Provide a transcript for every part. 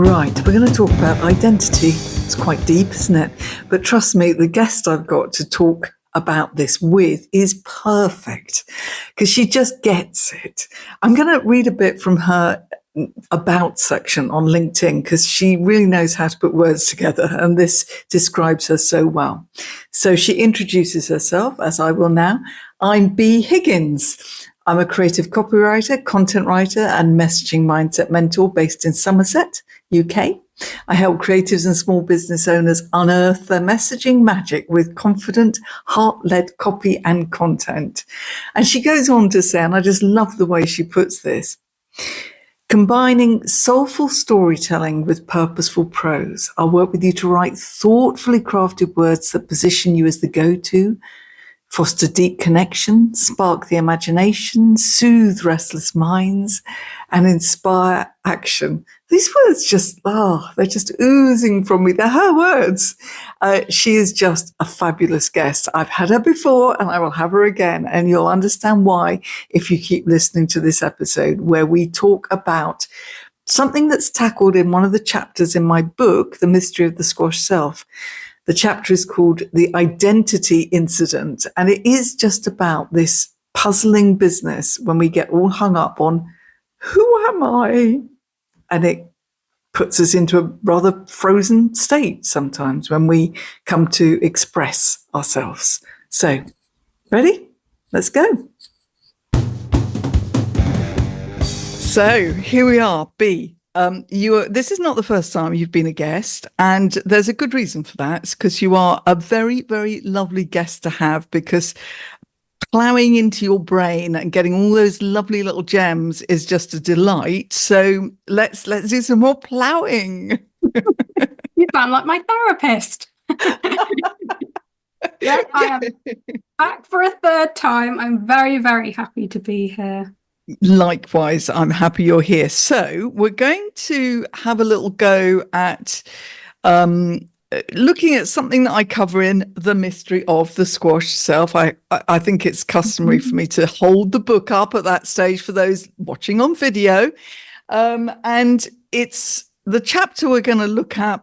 Right, we're going to talk about identity. It's quite deep, isn't it? But trust me, the guest I've got to talk about this with is perfect because she just gets it. I'm going to read a bit from her about section on LinkedIn because she really knows how to put words together, and this describes her so well. So she introduces herself, as I will now. I'm Bee Higgins. I'm a creative copywriter, content writer, and messaging mindset mentor based in Somerset, UK. I help creatives and small business owners unearth their messaging magic with confident, heart-led copy and content. And she goes on to say, and I just love the way she puts this, combining soulful storytelling with purposeful prose. I'll work with you to write thoughtfully crafted words that position you as the go-to, foster deep connection, spark the imagination, soothe restless minds, and inspire action. These words they're just oozing from me. They're her words. She is just a fabulous guest. I've had her before and I will have her again. And you'll understand why if you keep listening to this episode where we talk about something that's tackled in one of the chapters in my book, The Mystery of the Squash Self. The chapter is called The Identity Incident, and it is just about this puzzling business when we get all hung up on who am I? And it puts us into a rather frozen state sometimes when we come to express ourselves. So, ready? Let's go. So, here we are, Bee. This is not the first time you've been a guest, and there's a good reason for that. It's because you are a very, very lovely guest to have, because plowing into your brain and getting all those lovely little gems is just a delight. So let's do some more plowing. You sound like my therapist. Yeah, I am back for a third time. I'm very, very happy to be here. Likewise, I'm happy you're here. So we're going to have a little go at looking at something that I cover in The Mystery of the Squash Self. I think it's customary for me to hold the book up at that stage for those watching on video. And it's the chapter we're going to look at,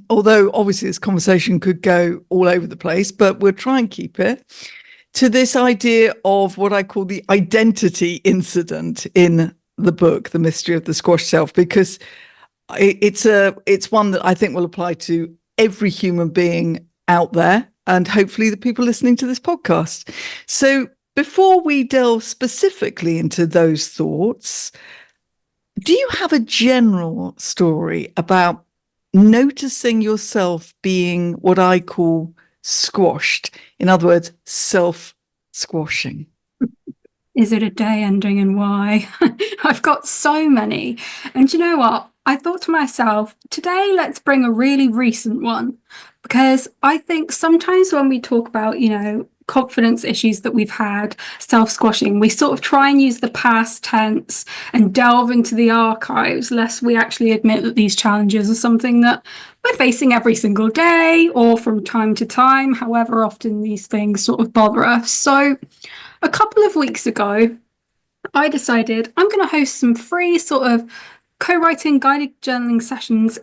although obviously this conversation could go all over the place, but we'll try and keep it to this idea of what I call the identity incident in the book, The Mystery of the Squash Self, because it's one that I think will apply to every human being out there, and hopefully the people listening to this podcast. So before we delve specifically into those thoughts, do you have a general story about noticing yourself being what I call squashed? In other words, self-squashing. Is it a day ending and why? I've got so many. And you know what? I thought to myself, today let's bring a really recent one, because I think sometimes when we talk about, confidence issues that we've had, self-squashing, we sort of try and use the past tense and delve into the archives, lest we actually admit that these challenges are something that we're facing every single day or from time to time, however often these things sort of bother us. So a couple of weeks ago, I decided I'm going to host some free sort of co-writing guided journaling sessions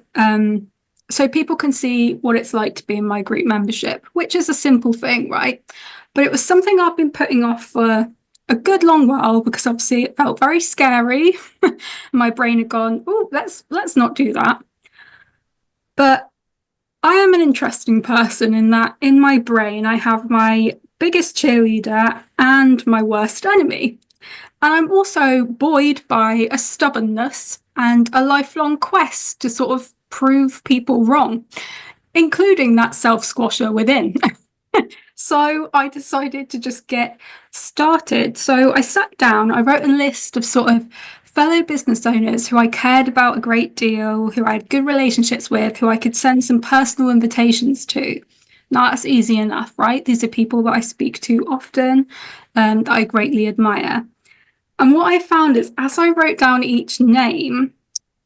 so people can see what it's like to be in my group membership, which is a simple thing, right? But it was something I've been putting off for a good long while because obviously it felt very scary. My brain had gone, oh, let's not do that. But I am an interesting person in that in my brain I have my biggest cheerleader and my worst enemy. And I'm also buoyed by a stubbornness and a lifelong quest to sort of prove people wrong, including that self-squasher within. So I decided to just get started. So I sat down, I wrote a list of sort of fellow business owners who I cared about a great deal, who I had good relationships with, who I could send some personal invitations to. Now, that's easy enough, right? These are people that I speak to often, that I greatly admire. And what I found is, as I wrote down each name,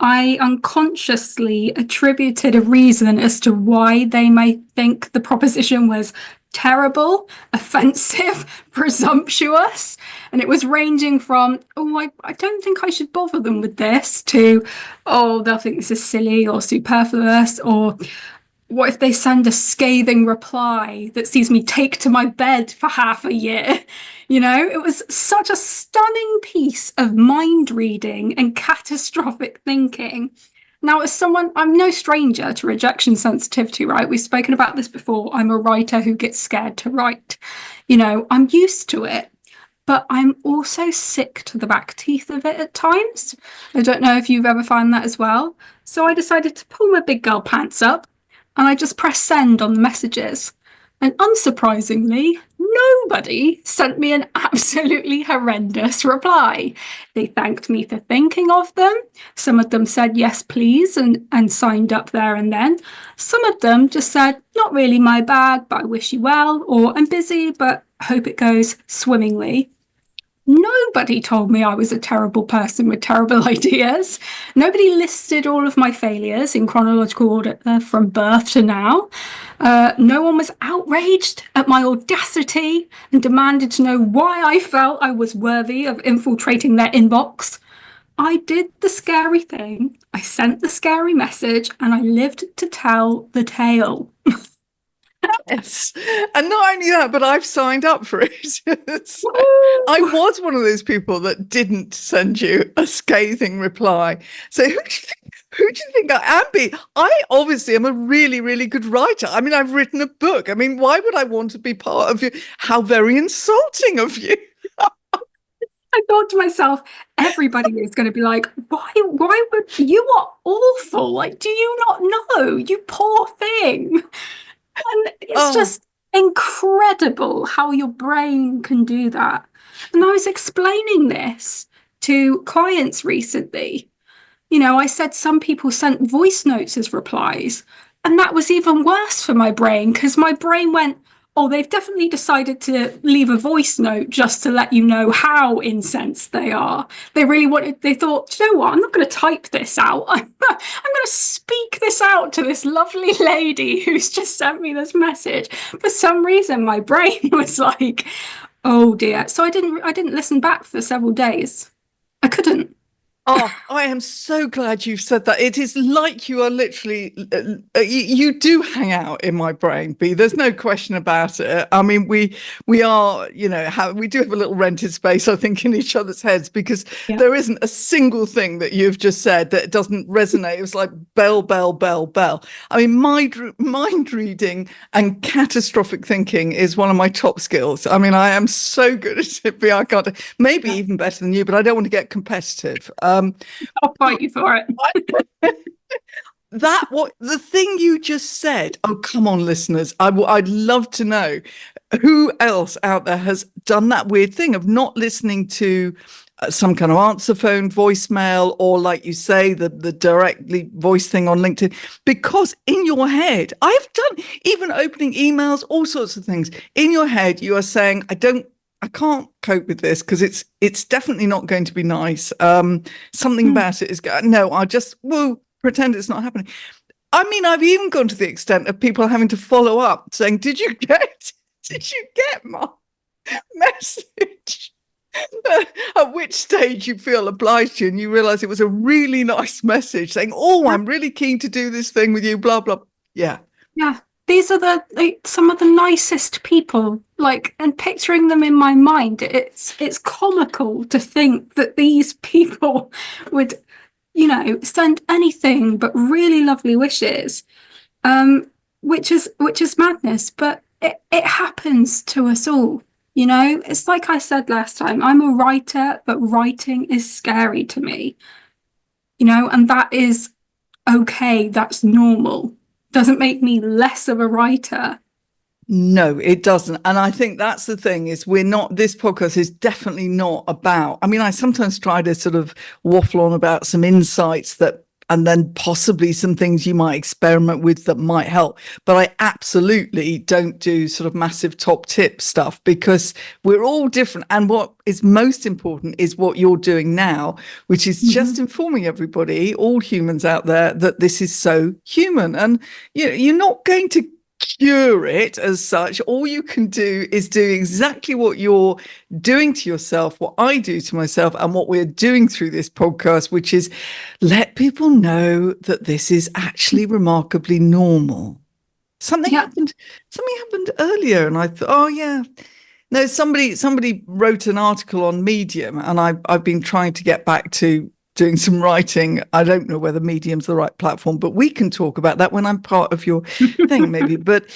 I unconsciously attributed a reason as to why they may think the proposition was terrible, offensive, presumptuous. And it was ranging from, oh, I don't think I should bother them with this, to, oh, they'll think this is silly or superfluous, or what if they send a scathing reply that sees me take to my bed for half a year? You know, it was such a stunning piece of mind reading and catastrophic thinking. Now, as someone, I'm no stranger to rejection sensitivity, right? We've spoken about this before. I'm a writer who gets scared to write. You know, I'm used to it, but I'm also sick to the back teeth of it at times. I don't know if you've ever found that as well. So I decided to pull my big girl pants up and I just pressed send on the messages. And unsurprisingly, nobody sent me an absolutely horrendous reply. They thanked me for thinking of them. Some of them said, yes, please, and signed up there and then. Some of them just said, not really my bag, but I wish you well, or I'm busy, but hope it goes swimmingly. Nobody told me I was a terrible person with terrible ideas. Nobody listed all of my failures in chronological order from birth to now. No one was outraged at my audacity and demanded to know why I felt I was worthy of infiltrating their inbox. I did the scary thing. I sent the scary message and I lived to tell the tale. Yes. And not only that, but I've signed up for it. So I was one of those people that didn't send you a scathing reply. So who do you think I am? I obviously am a really, really good writer. I mean, I've written a book. I mean, why would I want to be part of you? How very insulting of you. I thought to myself, everybody is going to be like, why would you are awful? Like, do you not know? You poor thing. And it's just incredible how your brain can do that. And I was explaining this to clients recently. You know, I said some people sent voice notes as replies, and that was even worse for my brain because my brain went, oh, they've definitely decided to leave a voice note just to let you know how incensed they are. They really wanted, they thought, you know what, I'm not going to type this out. I'm going to speak this out to this lovely lady who's just sent me this message. For some reason, my brain was like, oh dear. So I didn't listen back for several days. I couldn't. Oh, I am so glad you've said that. It is like you are literally, you do hang out in my brain, Bee. There's no question about it. I mean, we are, you know, we do have a little rented space, I think, in each other's heads because there isn't a single thing that you've just said that doesn't resonate. It was like bell, bell, bell, bell. I mean, mind reading and catastrophic thinking is one of my top skills. I mean, I am so good at it, Bee. I can't, maybe even better than you, but I don't want to get competitive. I'll fight you for it. The thing you just said. Oh, come on, listeners. I'd love to know who else out there has done that weird thing of not listening to some kind of answer phone voicemail or, like you say, the directly voice thing on LinkedIn, because in your head, I've done even opening emails, all sorts of things. In your head, you are saying, I can't cope with this because it's definitely not going to be nice. Something about it is no, I'll just pretend it's not happening. I mean, I've even gone to the extent of people having to follow up saying, did you get my message? At which stage you feel obliged to and you realize it was a really nice message saying, oh, I'm really keen to do this thing with you, blah, blah. Yeah. Yeah. These are some of the nicest people, like, and picturing them in my mind, it's comical to think that these people would, you know, send anything but really lovely wishes, which is madness, but it happens to us all. You know, it's like I said last time, I'm a writer, but writing is scary to me, you know, and that is okay. That's normal. Doesn't make me less of a writer. No, it doesn't. And I think that's the thing is this podcast is definitely not about, I mean, I sometimes try to sort of waffle on about some insights that and then possibly some things you might experiment with that might help. But I absolutely don't do sort of massive top tip stuff, because we're all different. And what is most important is what you're doing now, which is just informing everybody, all humans out there, that this is so human. And you're not going to cure it as such. All you can do is do exactly what you're doing to yourself, what I do to myself, and what we're doing through this podcast, which is let people know that this is actually remarkably normal. Something happened earlier, and I thought, oh yeah. No, somebody wrote an article on Medium, and I've been trying to get back to doing some writing. I don't know whether Medium's the right platform, but we can talk about that when I'm part of your thing, maybe. But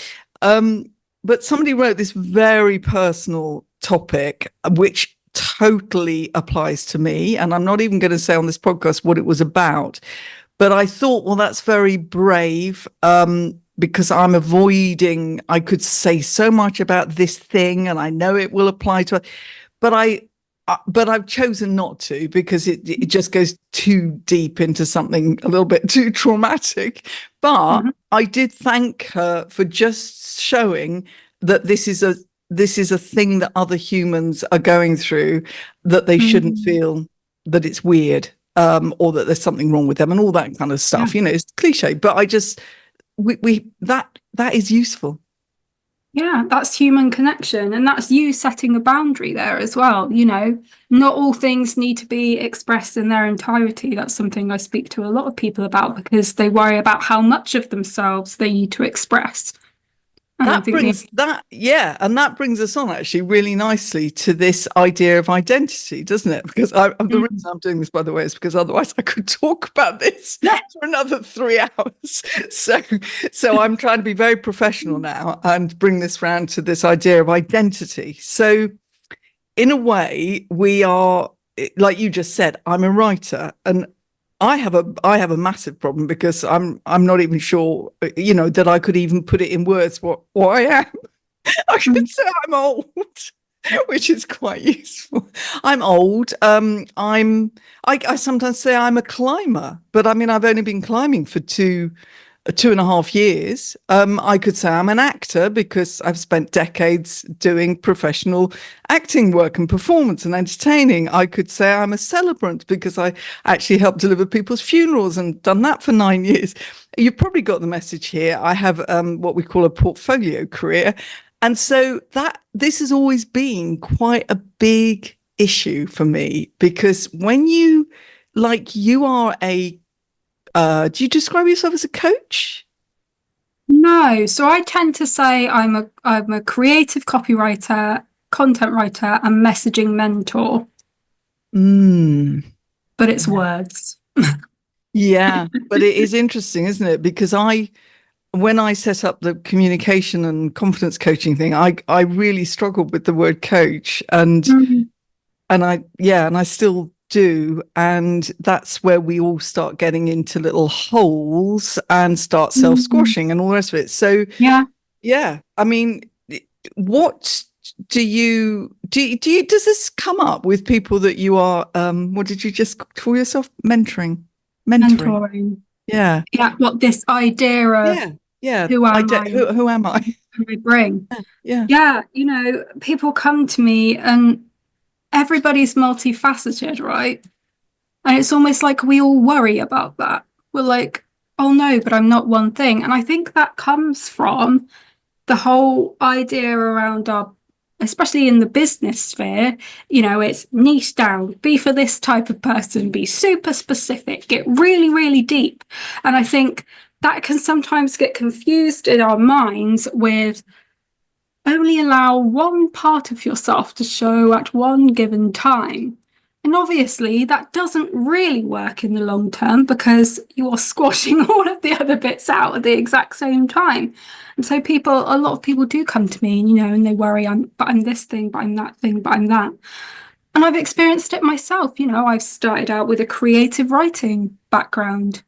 somebody wrote this very personal topic, which totally applies to me. And I'm not even going to say on this podcast what it was about. But I thought, well, that's very brave, because I'm avoiding, I could say so much about this thing, and I know it will apply to it, but I've chosen not to, because it just goes too deep into something a little bit too traumatic. But I did thank her for just showing that this is a thing that other humans are going through, that they shouldn't feel that it's weird, or that there's something wrong with them and all that kind of stuff. It's cliche, but I just that is useful. Yeah, that's human connection. And that's you setting a boundary there as well. Not all things need to be expressed in their entirety. That's something I speak to a lot of people about, because they worry about how much of themselves they need to express. And that brings us on actually really nicely to this idea of identity, doesn't it? Because the reason I'm doing this, by the way, is because otherwise I could talk about this for another 3 hours. So I'm trying to be very professional now and bring this round to this idea of identity. So in a way, we are, like you just said, I'm a writer, and I have a massive problem, because I'm not even sure, that I could even put it in words what I am. I could say I'm old, which is quite useful. I'm old. I sometimes say I'm a climber, but I mean, I've only been climbing for 2.5 years. I could say I'm an actor, because I've spent decades doing professional acting work and performance and entertaining. I could say I'm a celebrant, because I actually helped deliver people's funerals and done that for 9 years. You've probably got the message here. I have what we call a portfolio career. And so this has always been quite a big issue for me, because when you are a do you describe yourself as a coach? No. So I tend to say I'm a creative copywriter, content writer, and messaging mentor. But it's words. Yeah, but it is interesting, isn't it? Because when I set up the communication and confidence coaching thing, I really struggled with the word coach, and I still do, and that's where we all start getting into little holes and start self-squashing and all the rest of it. So I mean, what does this come up with people that you are what did you just call yourself? Mentoring? Yeah what this idea of who am I can I bring? People come to me, and everybody's multifaceted, right? And it's almost like we all worry about that. We're like, oh no, but I'm not one thing. And I think that comes from the whole idea around especially in the business sphere, it's niche down, be for this type of person, be super specific, get really, really deep. And I think that can sometimes get confused in our minds with only allow one part of yourself to show at one given time. And obviously that doesn't really work in the long term, because you are squashing all of the other bits out at the exact same time. And so a lot of people do come to me, and they worry, but I'm this thing, but I'm that thing, but I'm that. And I've experienced it myself. I've started out with a creative writing background.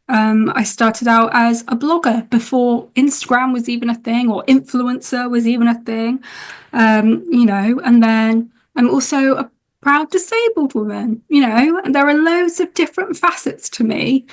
I started out as a blogger before Instagram was even a thing, or influencer was even a thing, and then I'm also proud disabled woman. You know, and there are loads of different facets to me.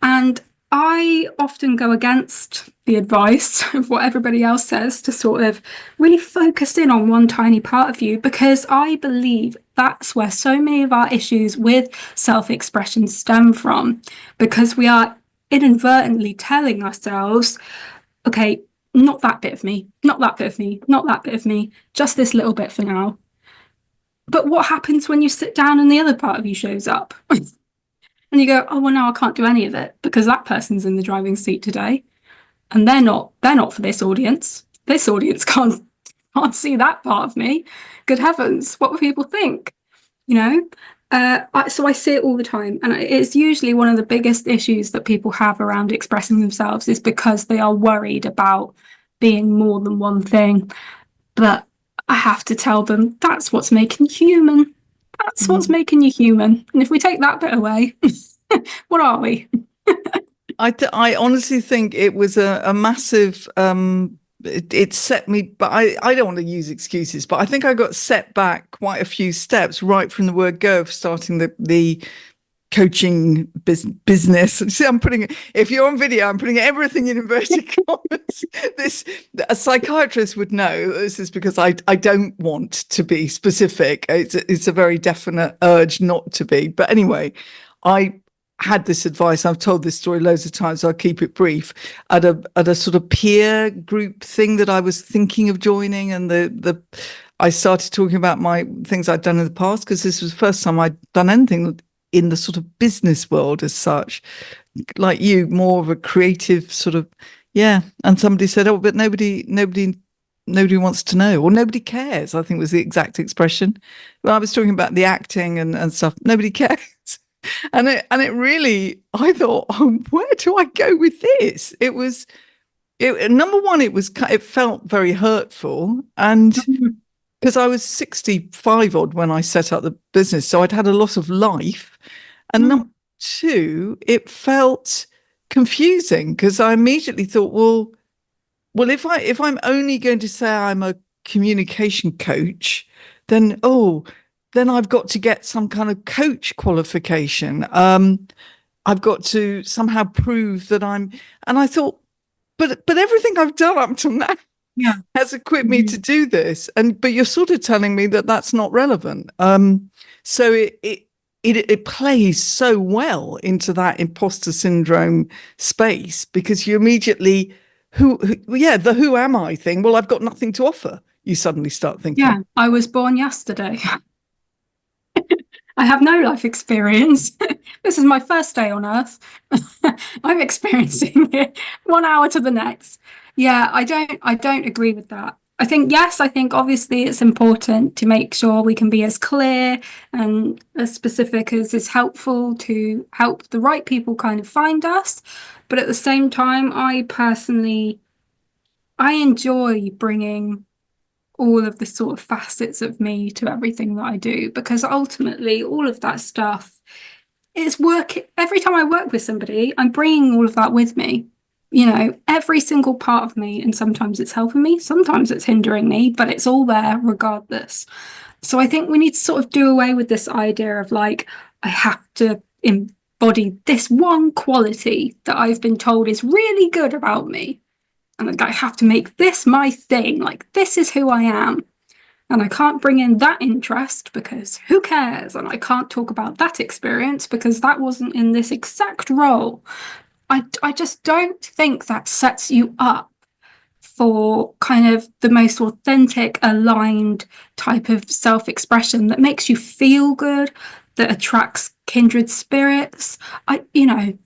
And I often go against the advice of what everybody else says to sort of really focus in on one tiny part of you, because I believe that's where so many of our issues with self-expression stem from, because we are inadvertently telling ourselves, okay, not that bit of me, not that bit of me, not that bit of me, just this little bit for now. But what happens when you sit down and the other part of you shows up? And you go, oh well, no, I can't do any of it because that person's in the driving seat today, and they're not for this audience. This audience can't see that part of me. Good heavens, what will people think? You know. So I see it all the time, and it's usually one of the biggest issues that people have around expressing themselves is because they are worried about being more than one thing. But I have to tell them that's what's making you human. That's what's making you human. And if we take that bit away, what are we? I honestly think it was a massive, it set me, but I don't want to use excuses, but I think I got set back quite a few steps right from the word go of starting the coaching business. See, if you're on video, I'm putting everything in inverted commas. A psychiatrist would know this is because I don't want to be specific. It's a very definite urge not to be. But anyway, I had this advice. I've told this story loads of times, so I'll keep it brief. At a sort of peer group thing that I was thinking of joining, and I started talking about my things I'd done in the past, because this was the first time I'd done anything in the sort of business world as such, like you, more of a creative sort of, yeah. And somebody said, oh, but nobody wants to know, or nobody cares, I think was the exact expression. Well, I was talking about the acting and stuff. Nobody cares. And it really, I thought, oh, where do I go with this? Number one, it felt very hurtful. And because I was 65 odd when I set up the business, so I'd had a lot of life. And number two, it felt confusing because I immediately thought, well, if I'm only going to say I'm a communication coach, then I've got to get some kind of coach qualification. I've got to somehow prove that and I thought, but everything I've done up to now has equipped me to do this. But you're sort of telling me that that's not relevant. So it plays so well into that imposter syndrome space, because you immediately, who am I thing? Well, I've got nothing to offer. You suddenly start thinking. Yeah, I was born yesterday. I have no life experience. This is my first day on Earth. I'm experiencing it 1 hour to the next. Yeah, I don't agree with that. I think, yes, I think obviously it's important to make sure we can be as clear and as specific as is helpful to help the right people kind of find us. But at the same time, I enjoy bringing all of the sort of facets of me to everything that I do, because ultimately all of that stuff is work. Every time I work with somebody, I'm bringing all of that with me, you know, every single part of me. And sometimes it's helping me, sometimes it's hindering me, but it's all there regardless. So I think we need to sort of do away with this idea of like, I have to embody this one quality that I've been told is really good about me. And I have to make this my thing, like this is who I am. And I can't bring in that interest because who cares? And I can't talk about that experience because that wasn't in this exact role. I just don't think that sets you up for kind of the most authentic, aligned type of self-expression that makes you feel good, that attracts kindred spirits.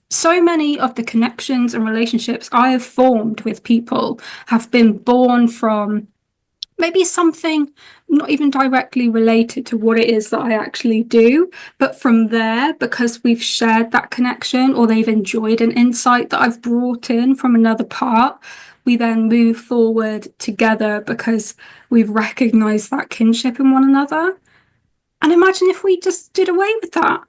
So many of the connections and relationships I have formed with people have been born from maybe something not even directly related to what it is that I actually do, but from there, because we've shared that connection or they've enjoyed an insight that I've brought in from another part, we then move forward together because we've recognized that kinship in one another. And imagine if we just did away with that.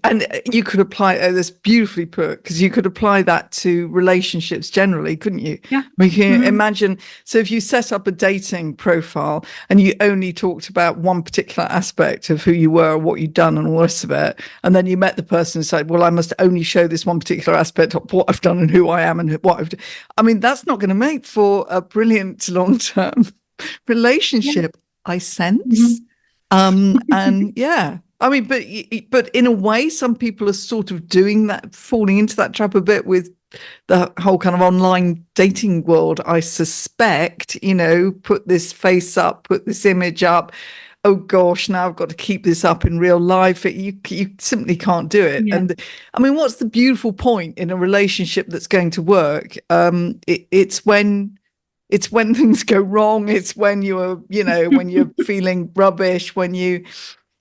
And you could apply this beautifully put, because you could apply that to relationships generally, couldn't you? Yeah. We can imagine. So if you set up a dating profile and you only talked about one particular aspect of who you were, or what you'd done, and all the rest of it, and then you met the person and said, "Well, I must only show this one particular aspect of what I've done and who I am and what I've done." I mean, that's not going to make for a brilliant long-term relationship, I sense. And yeah. I mean, but in a way, some people are sort of doing that, falling into that trap a bit with the whole kind of online dating world, I suspect. Put this face up, put this image up. Oh gosh, now I've got to keep this up in real life. You simply can't do it. Yeah. And I mean, what's the beautiful point in a relationship that's going to work? It's when things go wrong. It's when when you're feeling rubbish, when you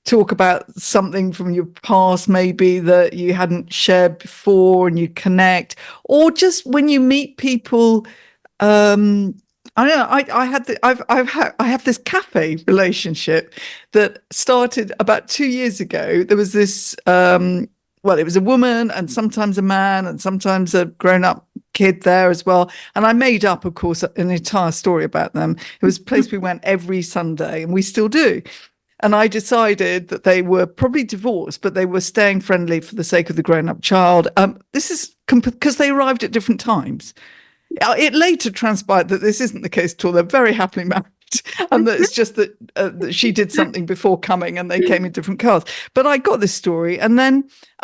talk about something from your past maybe that you hadn't shared before, and you connect, or just when you meet people. I don't know. I have this cafe relationship that started about 2 years ago. There was this it was a woman and sometimes a man and sometimes a grown-up kid there as well. And I made up, of course, an entire story about them. It was a place we went every Sunday, and we still do. And I decided that they were probably divorced, but they were staying friendly for the sake of the grown-up child. This is because they arrived at different times. It later transpired that this isn't the case at all. They're very happily married, and that it's just that she did something before coming, and they came in different cars. But I got this story, and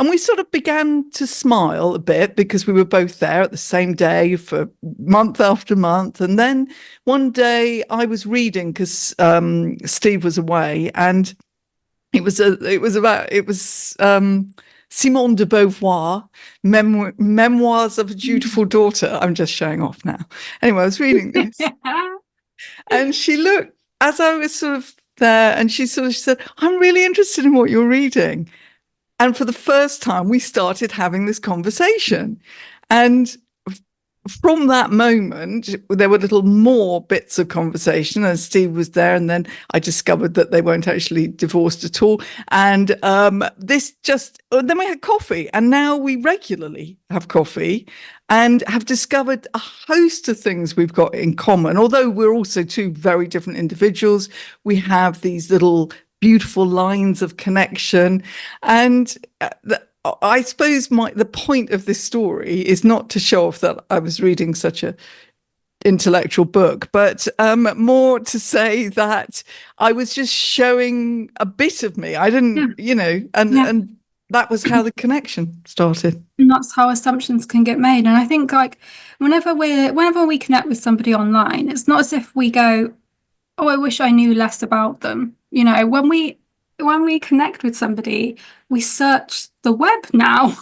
we sort of began to smile a bit because we were both there at the same day for month after month. And then one day I was reading because Steve was away, and it was Simone de Beauvoir, Memoirs of a Dutiful Daughter. I'm just showing off now. Anyway, I was reading this, and she looked, as I was sort of there, and she said, "I'm really interested in what you're reading." And for the first time, we started having this conversation. And from that moment, there were little more bits of conversation, and Steve was there. And then I discovered that they weren't actually divorced at all. And then we had coffee, and now we regularly have coffee and have discovered a host of things we've got in common. Although we're also two very different individuals, we have these little beautiful lines of connection. And I suppose the point of this story is not to show off that I was reading such a intellectual book, but more to say that I was just showing a bit of me. I didn't, and that was how the connection started. And that's how assumptions can get made. And I think whenever we connect with somebody online, it's not as if we go, "Oh, I wish I knew less about them." When we connect with somebody, we search the web now.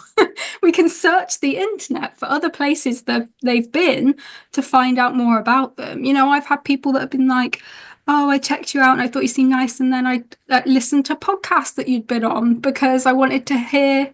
We can search the internet for other places that they've been to find out more about them. I've had people that have been like, "Oh, I checked you out and I thought you seemed nice, and then I listened to podcasts that you'd been on because I wanted to hear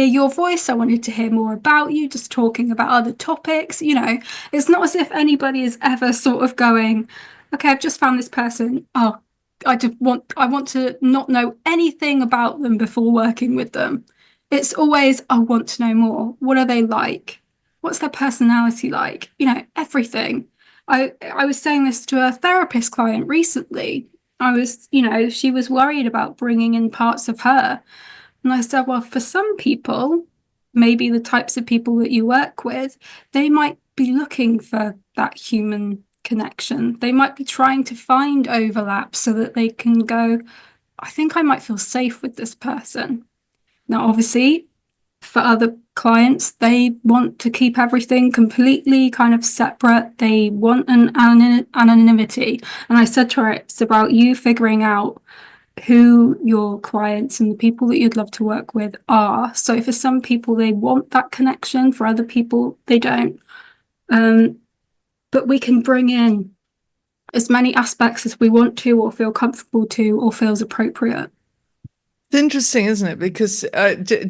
your voice. I wanted to hear more about you, just talking about other topics." It's not as if anybody is ever sort of going, "Okay, I've just found this person. Oh, I want to not know anything about them before working with them." It's always, "I want to know more. What are they like? What's their personality like?" Everything. I was saying this to a therapist client recently. She was worried about bringing in parts of her. And I said, well, for some people, maybe the types of people that you work with, they might be looking for that human connection. They might be trying to find overlap so that they can go, "I think I might feel safe with this person." Now, obviously, for other clients, they want to keep everything completely kind of separate. They want an anonymity. And I said to her, it's about you figuring out who your clients and the people that you'd love to work with are. So for some people, they want that connection. For other people, they don't. But we can bring in as many aspects as we want to, or feel comfortable to, or feels appropriate. It's interesting, isn't it? Because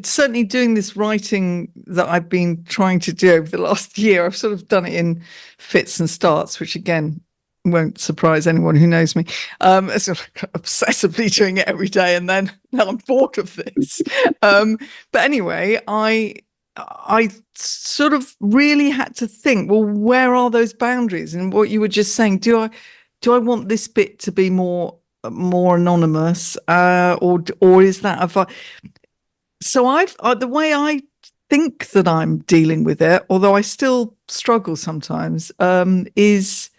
certainly doing this writing that I've been trying to do over the last year, I've sort of done it in fits and starts, which again won't surprise anyone who knows me. Sort of obsessively doing it every day, and then I'm bored of this. But anyway, I sort of really had to think, well, where are those boundaries? And what you were just saying, do I want this bit to be more anonymous, or is that so the way I think that I'm dealing with it, although I still struggle sometimes, is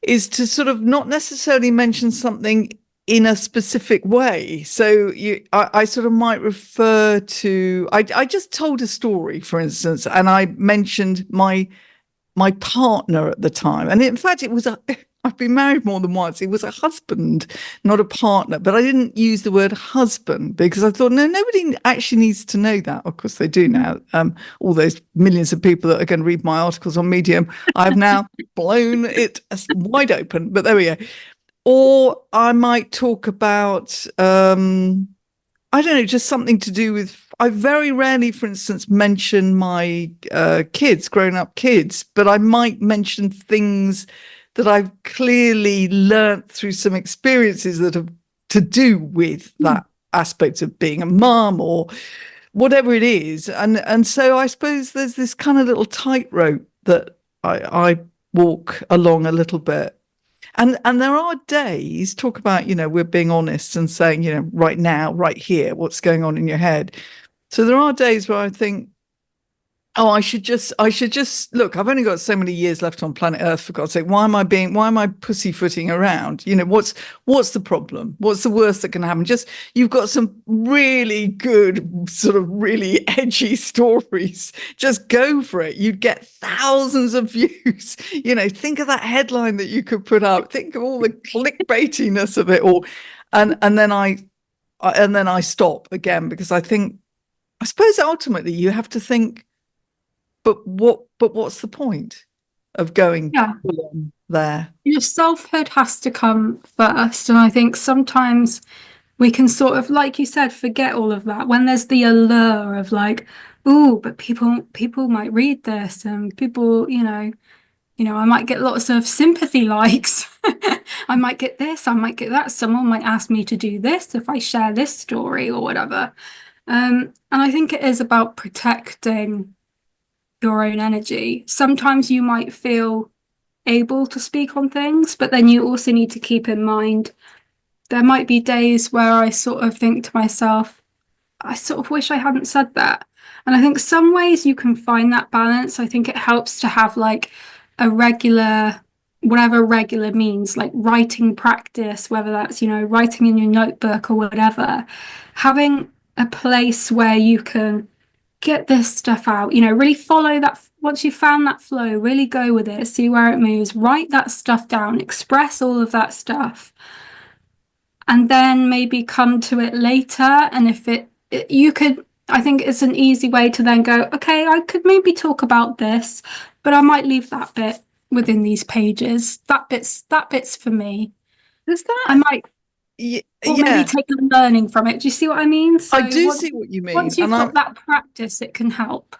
to sort of not necessarily mention something in a specific way. So I sort of might refer to, I just told a story, for instance, and I mentioned my partner at the time. And in fact, I've been married more than once. It was a husband, not a partner. But I didn't use the word husband because I thought, no, nobody actually needs to know that. Of course, they do now. All those millions of people that are going to read my articles on Medium, I've now blown it wide open. But there we go. Or I might talk about, I don't know, just something to do with. I very rarely, for instance, mention my kids, grown up kids, but I might mention things that I've clearly learnt through some experiences that have to do with that aspect of being a mum or whatever it is. And so I suppose there's this kind of little tightrope that I walk along a little bit. And there are days, talk about, we're being honest and saying, right now, right here, what's going on in your head. So there are days where I think, oh, I should just look, I've only got so many years left on planet Earth, for God's sake. Why am I pussyfooting around? What's the problem? What's the worst that can happen? Just, you've got some really good, sort of really edgy stories. Just go for it. You'd get thousands of views. Think of that headline that you could put up. Think of all the clickbaitiness of it all. And then I stop again, because I suppose ultimately you have to think, but what's the point of going there? Your selfhood has to come first. And I think sometimes we can sort of, like you said, forget all of that when there's the allure of like, oh, but people might read this, and people, I might get lots of sympathy likes. I might get this, I might get that. Someone might ask me to do this if I share this story or whatever. And I think it is about protecting your own energy. Sometimes you might feel able to speak on things, but then you also need to keep in mind there might be days where I sort of think to myself, I sort of wish I hadn't said that. And I think some ways you can find that balance. I think it helps to have like a regular, whatever regular means, like writing practice, whether that's, writing in your notebook or whatever, having a place where you can get this stuff out, really follow that. Once you've found that flow, really go with it, see where it moves, write that stuff down, express all of that stuff, and then maybe come to it later. And if you could, I think it's an easy way to then go, okay, I could maybe talk about this, but I might leave that bit within these pages. That bit's for me. Does that? I might. Or maybe take a learning from it. Do you see what I mean? So I do see what you mean. Once you've got that practice, it can help.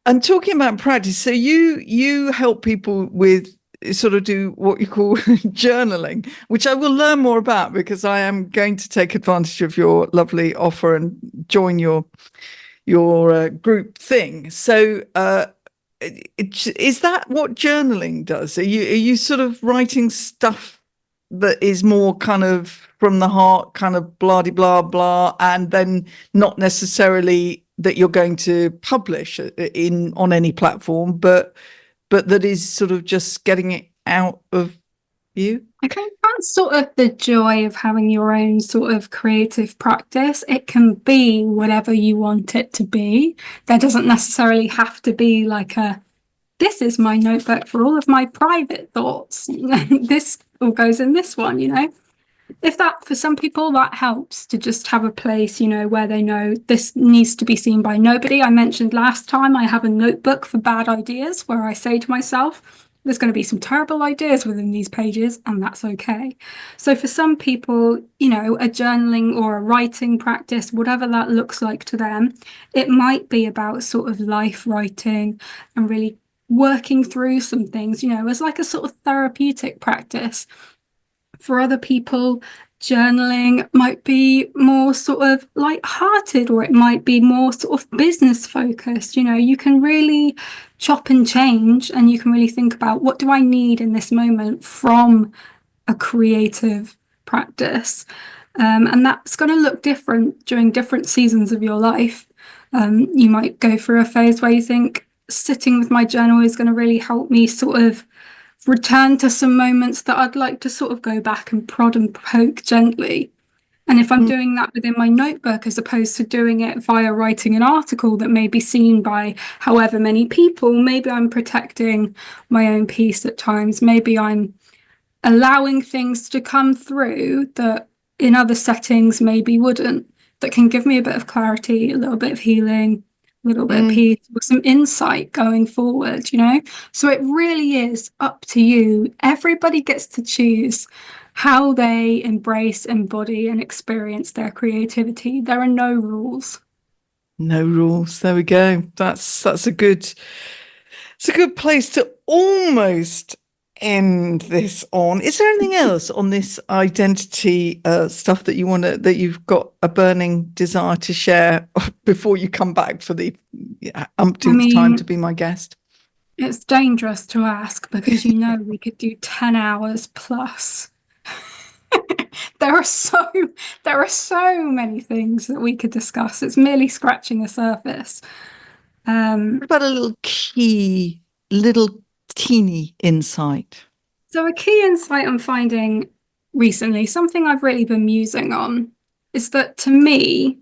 And talking about practice, so you help people with sort of do what you call journaling, which I will learn more about, because I am going to take advantage of your lovely offer and join your group thing. So is that what journaling does? Are you sort of writing stuff that is more kind of from the heart, kind of blah blah blah, and then not necessarily that you're going to publish on any platform, but that is sort of just getting it out of you? I think that's sort of the joy of having your own sort of creative practice. It can be whatever you want it to be. There doesn't necessarily have to be like this is my notebook for all of my private thoughts. This all goes in this one, If that, for some people, that helps to just have a place, where they know this needs to be seen by nobody. I mentioned last time I have a notebook for bad ideas, where I say to myself, there's going to be some terrible ideas within these pages, and that's okay. So for some people, a journaling or a writing practice, whatever that looks like to them, it might be about sort of life writing and really working through some things, as like a sort of therapeutic practice. For other people, journaling might be more sort of light-hearted, or it might be more sort of business focused. You can really chop and change, and you can really think about, what do I need in this moment from a creative practice? And that's going to look different during different seasons of your life. You might go through a phase where you think sitting with my journal is going to really help me sort of return to some moments that I'd like to sort of go back and prod and poke gently. And if I'm doing that within my notebook, as opposed to doing it via writing an article that may be seen by however many people, maybe I'm protecting my own peace at times. Maybe I'm allowing things to come through that in other settings maybe wouldn't, that can give me a bit of clarity, a little bit of healing, a little bit of peace, with some insight going forward. So it really is up to you. Everybody gets to choose how they embrace, embody, and experience their creativity. There are no rules. No rules. There we go. That's a good place to almost end this on. Is there anything else on this identity stuff that you've got a burning desire to share before you come back for the umpteenth time to be my guest? It's dangerous to ask, because we could do 10 hours plus. There are so many things that we could discuss. It's merely scratching the surface. What about a little teeny insight? So a key insight I'm finding recently, something I've really been musing on, is that, to me,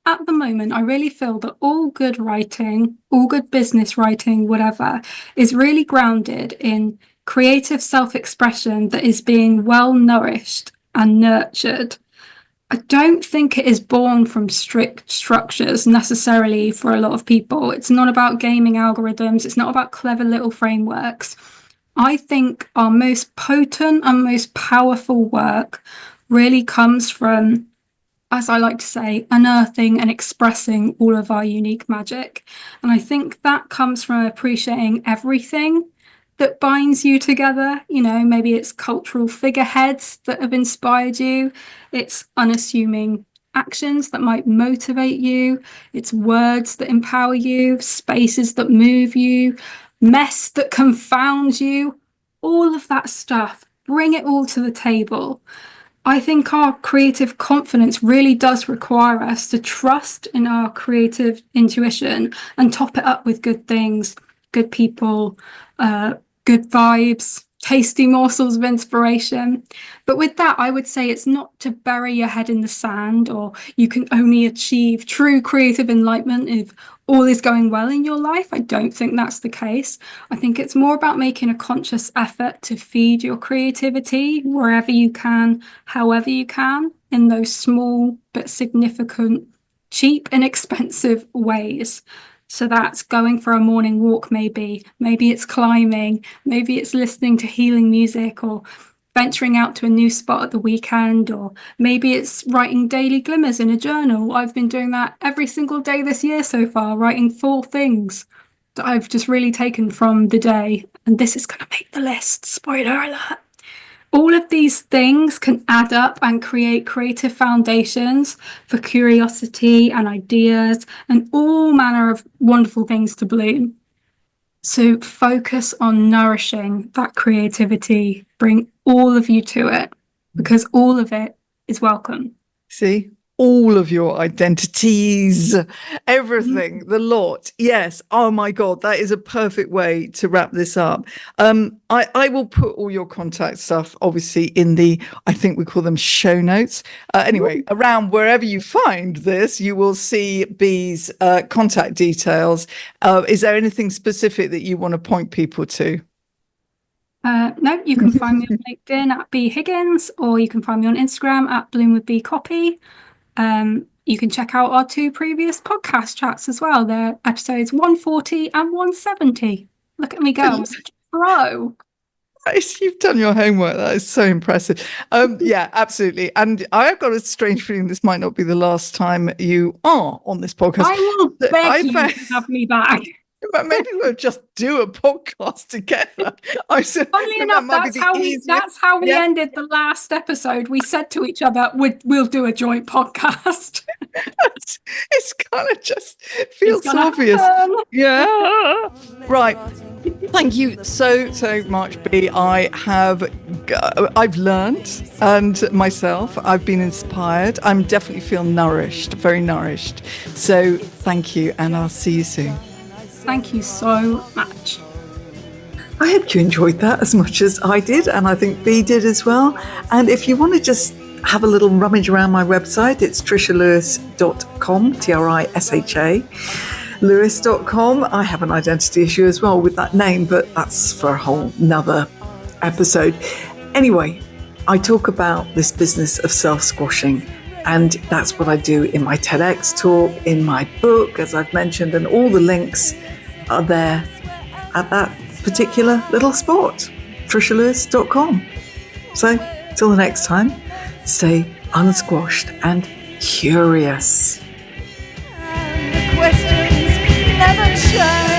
at the moment, I really feel that all good writing, all good business writing, whatever, is really grounded in creative self-expression that is being well nourished and nurtured. I don't think it is born from strict structures necessarily for a lot of people. It's not about gaming algorithms. It's not about clever little frameworks. I think our most potent and most powerful work really comes from, as I like to say, unearthing and expressing all of our unique magic. And I think that comes from appreciating everything that binds you together. Maybe it's cultural figureheads that have inspired you. It's unassuming actions that might motivate you. It's words that empower you, spaces that move you, mess that confounds you. All of that stuff, bring it all to the table. I think our creative confidence really does require us to trust in our creative intuition and top it up with good things, good people, good vibes, tasty morsels of inspiration. But with that, I would say it's not to bury your head in the sand, or you can only achieve true creative enlightenment if all is going well in your life. I don't think that's the case. I think it's more about making a conscious effort to feed your creativity wherever you can, however you can, in those small but significant, cheap and expensive ways. So that's going for a morning walk, maybe it's climbing, maybe it's listening to healing music, or venturing out to a new spot at the weekend, or maybe it's writing daily glimmers in a journal. I've been doing that every single day this year so far, writing 4 things that I've just really taken from the day. And this is going to make the list, spoiler alert. All of these things can add up and create creative foundations for curiosity and ideas and all manner of wonderful things to bloom. So focus on nourishing that creativity, bring all of you to it, because all of it is welcome. See? All of your identities, everything, the lot. Yes. Oh my God, that is a perfect way to wrap this up. I will put all your contact stuff, obviously, in I think we call them show notes. Anyway, around wherever you find this, you will see Bee's contact details. Is there anything specific that you want to point people to? No, you can find me on LinkedIn at Bee Higgins, or you can find me on Instagram at Bloom with Bee Copy. You can check out our 2 previous podcast chats as well. They're episodes 140 and 170. Look at me go. I'm such a pro. You've done your homework. That is so impressive. Yeah, absolutely. And I've got a strange feeling this might not be the last time you are on this podcast. I will beg you to have me back. But maybe we'll just do a podcast together. I Funnily that enough, might be the easiest. that's how we Yeah. ended the last episode. We said to each other, we'll do a joint podcast. It's kind of just It's feels gonna obvious. happen. Yeah. Right. Thank you so much, Bee. I've learned, and myself, I've been inspired. I'm definitely feel nourished, very nourished. So thank you, and I'll see you soon. Thank you so much. I hope you enjoyed that as much as I did, and I think Bee did as well. And if you want to just have a little rummage around my website, it's trishalewis.com, Trisha, lewis.com. I have an identity issue as well with that name, but that's for a whole nother episode. Anyway, I talk about this business of self-squashing, and that's what I do in my TEDx talk, in my book, as I've mentioned, and all the links are there at that particular little spot, trishalewis.com. So, till the next time, stay unsquashed and curious. And the questions never change.